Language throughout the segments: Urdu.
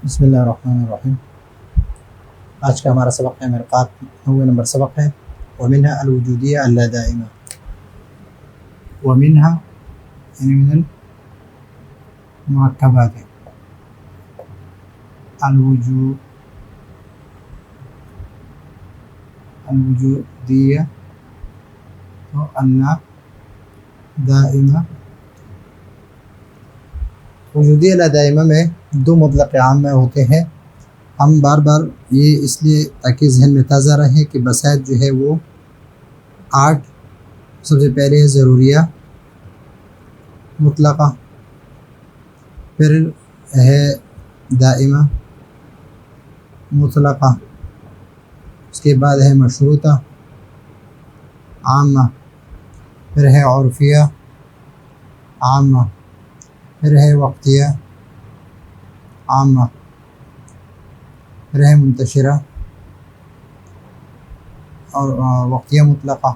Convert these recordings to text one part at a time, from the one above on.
بسم اللہ الرحمن الرحیم۔ آج کا ہمارا سبق ہے مرقات 90 نمبر سبق ہے۔ ومنها الوجودیہ اللادائمہ، ومنها یعنی من المرکبات الوجودیہ تو اللہ دائمہ۔ وجودیہ لادائمہ میں دو مطلق عام ہوتے ہیں۔ ہم بار بار یہ اس لیے تاکہ ذہن میں تازہ رہے کہ بسائط جو ہے وہ 8 سب سے پہلے ہے ضروریہ مطلقہ، پھر ہے دائمہ مطلقہ، اس کے بعد ہے مشروطہ عامہ، پھر ہے عرفیہ عامہ، پھر ہے وقتیہ عامہ، پھر ہے منتشرہ اور وقتیہ مطلقہ،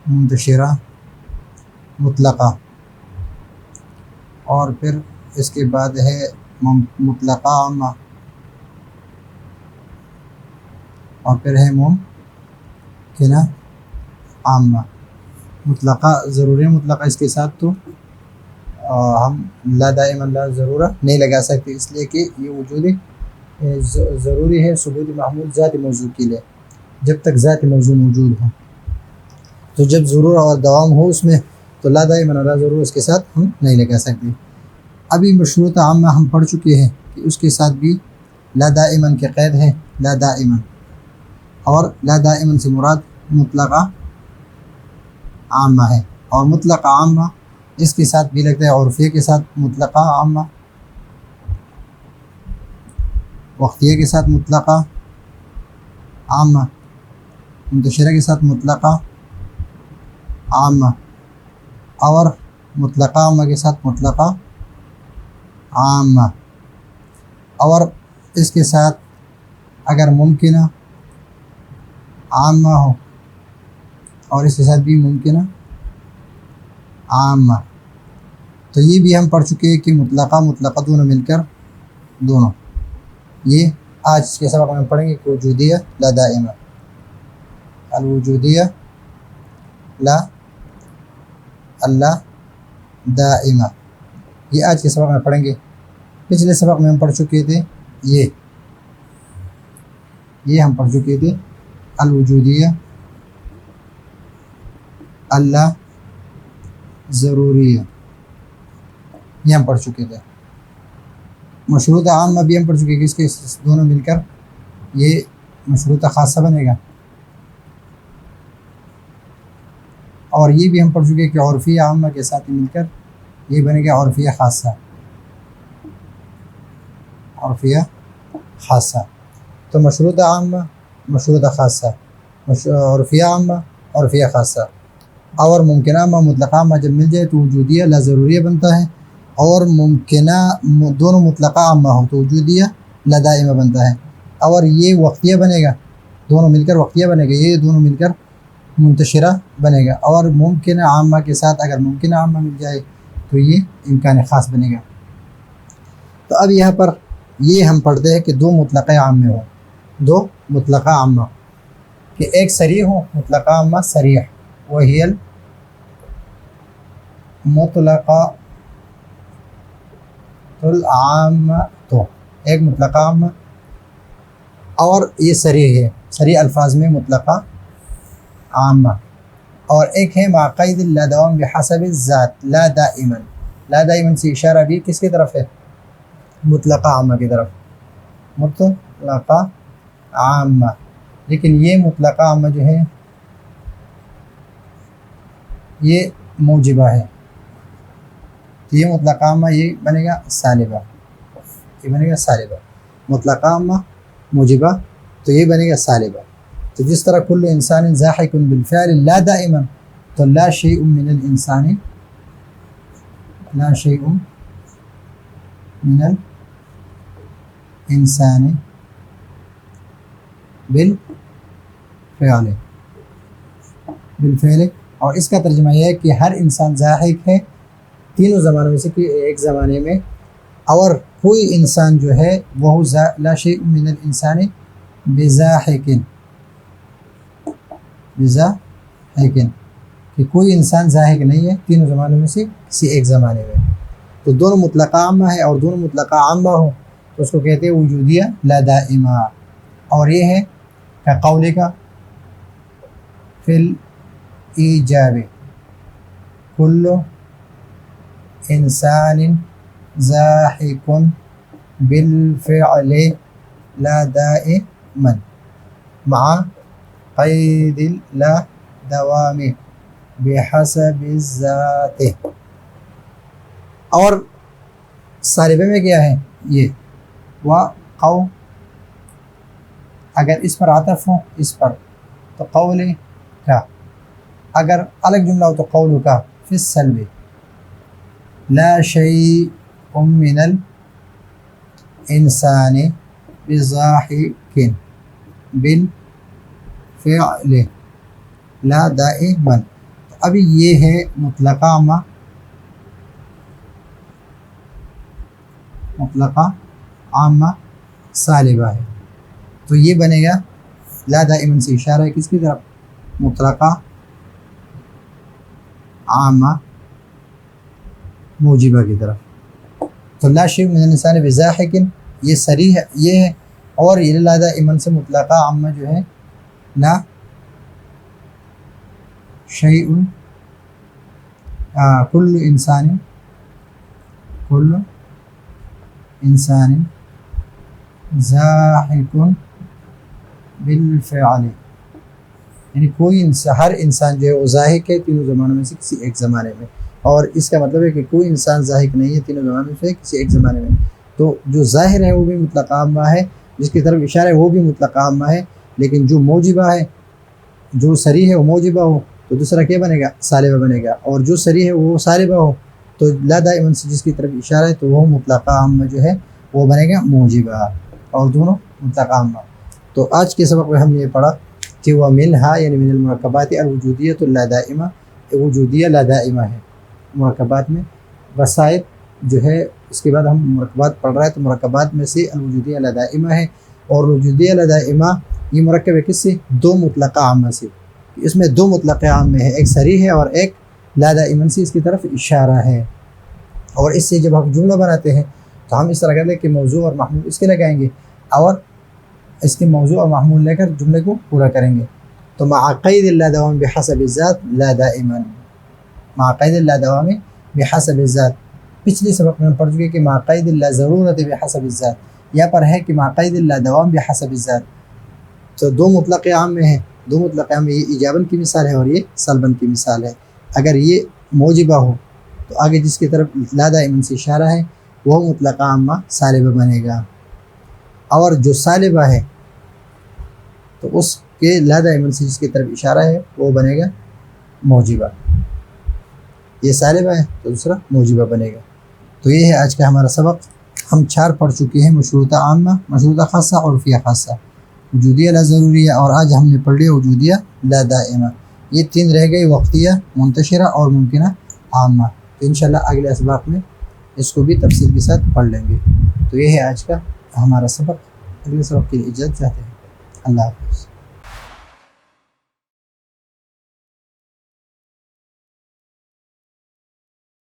منتشرہ مطلقہ، اور پھر اس کے بعد ہے مطلقہ عامہ، اور پھر ہے ممکنہ عامہ۔ مطلقہ ضروری مطلقہ اس کے ساتھ تو ہم لا دائما لا ضرورہ نہیں لگا سکتے، اس لیے کہ یہ وجودی ضروری ہے ثبوت محمول ذات موضوع کے لیے، جب تک ذات موضوع موجود ہو۔ تو جب ضرور اور دوام ہو اس میں تو لا دائما لا ضرور اس کے ساتھ ہم نہیں لگا سکتے۔ ابھی مشروط عامہ ہم پڑھ چکے ہیں کہ اس کے ساتھ بھی لا دائما کے قید ہے، لا دائما، اور لا دائما سے مراد مطلقہ عامہ ہے، اور مطلقہ عامہ اس کے ساتھ بھی لگتا ہے عرفیہ کے ساتھ مطلقہ عامہ، وقتیہ کے ساتھ مطلقہ عامہ، منتشرہ کے ساتھ مطلقہ عامہ، اور مطلقہ عامہ کے ساتھ مطلقہ عامہ، اور اس کے ساتھ اگر ممکنہ عامہ ہو اور اس کے ساتھ بھی ممکنہ عامہ، تو یہ بھی ہم پڑھ چکے ہیں کہ مطلقہ مطلقہ دونوں مل کر دونوں، یہ آج کے سبق میں پڑھیں گے کہ وجودیہ لا دائمہ، الوجودیہ لا اللہ دائمہ، یہ آج کے سبق میں پڑھیں گے۔ پچھلے سبق میں ہم پڑھ چکے تھے یہ ہم پڑھ چکے تھے الوجودیہ اللہ ضروریہ، یہ ہم پڑھ چکے تھے۔ مشروطہ عامہ بھی ہم پڑھ چکے کہ اس کے دونوں مل کر یہ مشروطہ خاصہ بنے گا، اور یہ بھی ہم پڑھ چکے کہ عرفیہ عامہ کے ساتھ مل کر یہ بنے گا عرفیہ خاصہ، عرفیہ خاصہ۔ تو مشروطہ عامہ مشروطہ خاصہ، عرفیہ عامہ عرفیہ خاصہ، اور ممکنہ عامہ مطلقہ عامہ جب مل جائے تو وجودیہ لا ضروریہ بنتا ہے، اور ممکنہ دونوں مطلقہ عامہ ہو تو وجودیہ لا دائمہ بنتا ہے، اور یہ وقتیہ بنے گا، دونوں مل کر وقتیہ بنے گا، یہ دونوں مل کر منتشرہ بنے گا، اور ممکنہ عامہ کے ساتھ اگر ممکنہ عامہ مل جائے تو یہ امکان خاص بنے گا۔ تو اب یہاں پر یہ ہم پڑھتے ہیں کہ دو مطلقہ عامہ ہوں، دو مطلقہ عامہ، کہ ایک صریح ہو مطلقہ عامہ صریح، وہی المطلقہ العامہ، تو ایک مطلقہ عامہ اور یہ صریح ہے، صریح الفاظ میں مطلقہ عامہ، اور ایک ہے مع قید لا دوام بحسب الذات لا دائما، لا دائما سے اشارہ بھی کس کی طرف ہے؟ مطلقہ عامہ کی طرف، مطلقہ عامہ، لیکن یہ مطلقہ عامہ جو ہے یہ موجبہ ہے، تو یہ مطلقہ عامہ یہ بنے گا سالبہ، یہ بنے گا سالبہ، مطلقہ عامہ موجبہ تو یہ بنے گا سالبہ۔ تو جس طرح کل انسان ضاحک بالفعل لا دائما، تو لا شیء من الانسان، لا شیء من الانسان بالفعل، اور اس کا ترجمہ یہ ہے کہ ہر انسان ضاحک ہے تینوں زمانوں میں سے کہ ایک زمانے میں اور کوئی انسان جو ہے وہ لا شیء من الانسان بضاحک کہ کوئی انسان ضاحک نہیں ہے تینوں زمانوں میں سے کسی ایک زمانے میں. تو دونوں مطلقہ عامہ ہے اور دونوں مطلقہ عامہ ہو تو اس کو کہتے ہیں وجودیہ لا دائمہ. اور یہ ہے کہ قول کا فی الایجاب کل انسان ضاحک بالفعل لا دائما مع قید لا دوام بحسب الذات. اور صالبہ میں کیا ہے یہ وقو اگر اس پر عطف ہو اس پر تو قول کا، اگر الگ جملہ ہو تو قول کا فی السلب لا شیء من الانسان بضاحک بالفعل لا دائما. تو ابھی یہ ہے مطلقہ عامہ، مطلقہ عامہ صالبہ ہے. تو یہ بنے گا لا دائما سے اشارہ ہے کس کی طرف؟ مطلقہ عامہ موجبہ کی طرف. تو لا شیء من الانسان بضاحک یہ صریح یہ ہے، اور یہ لا دائما سے مطلقہ عامہ جو ہے لا شیء کل انسان ضاحک بالفعل، یعنی کوئی ہر انسان جو ہے وہ ضاحک ہے تینوں زمانوں میں سے کسی ایک زمانے میں. اور اس کا مطلب ہے کہ کوئی انسان ضاحک نہیں ہے تینوں زمانوں میں سے کسی ایک زمانے میں. تو جو ظاہر ہے وہ بھی مطلقہ عامہ ہے، جس کی طرف اشارہ ہے وہ بھی مطلقہ عامہ ہے، لیکن جو موجبہ ہے جو صریح ہے وہ موجبہ ہو تو دوسرا کیا بنے گا؟ صالبہ بنے گا. اور جو صریح ہے وہ صالبہ ہو تو لا دائما سے جس کی طرف اشارہ ہے تو وہ مطلقہ عامہ جو ہے وہ بنے گا موجبہ، اور دونوں مطلقہ عامہ. تو آج کے سبق میں ہم نے یہ پڑھا کہ وہ منہا یعنی من المرکبات الوجودیۃ لا دائمہ، وجودیہ لا دائمہ ہے مرکبات میں. وسائط جو ہے اس کے بعد ہم مرکبات پڑھ رہے ہیں تو مرکبات میں سے الوجودیہ لا دائمہ ہے. اور وجودیہ لا دائمہ یہ مرکب ہے کس سے؟ دو مطلقہ عامہ سے. اس میں دو مطلقہ عامہ ہے، ایک صریح ہے اور ایک لا دائما سے اس کی طرف اشارہ ہے. اور اس سے جب ہم جملہ بناتے ہیں تو ہم اس طرح کر لیں کہ موضوع اور محمول اس کے لگائیں گے اور اس کے موضوع اور محمول لے کر جملے کو پورا کریں گے. تو مع قید لا دوام بحسب الذات لا دائما، مع قید لا دوام بحسب الذات. پچھلے سبق میں ہم پڑھ چکے کہ مع قید لا ضرورت بحسب الذات، یہاں پر ہے کہ مع قید لا دوام بحسب الذات. تو دو مطلق عام میں ہیں، دو مطلق عام میں یہ ایجابن کی مثال ہے اور یہ سلبن کی مثال ہے. اگر یہ موجبہ ہو تو آگے جس کی طرف لا دائما سے اشارہ ہے وہ مطلقہ عامہ صالبہ بنے گا، اور جو صالبہ ہے تو اس کے لا دائما سے جس کی طرف اشارہ ہے وہ بنے گا موجبہ. یہ صالبہ ہے تو دوسرا موجبہ بنے گا. تو یہ ہے آج کا ہمارا سبق. ہم 4 پڑھ چکے ہیں، مشروطہ عامہ، مشروطہ خاصہ اور عرفیہ خاصہ، وجودیہ لا ضروریہ، اور آج ہم نے پڑھ لیا وجودیہ لا دائمہ. یہ 3 رہ گئی، وقتیہ، منتشرہ اور ممکنہ عامہ. تو انشاءاللہ اگلے اسباق میں اس کو بھی تفصیل کے ساتھ پڑھ لیں گے. تو یہ ہے آج کا ہمارا سبق. اگلے سبق کے لیے اجازت چاہتے ہیں. اللہ حافظ.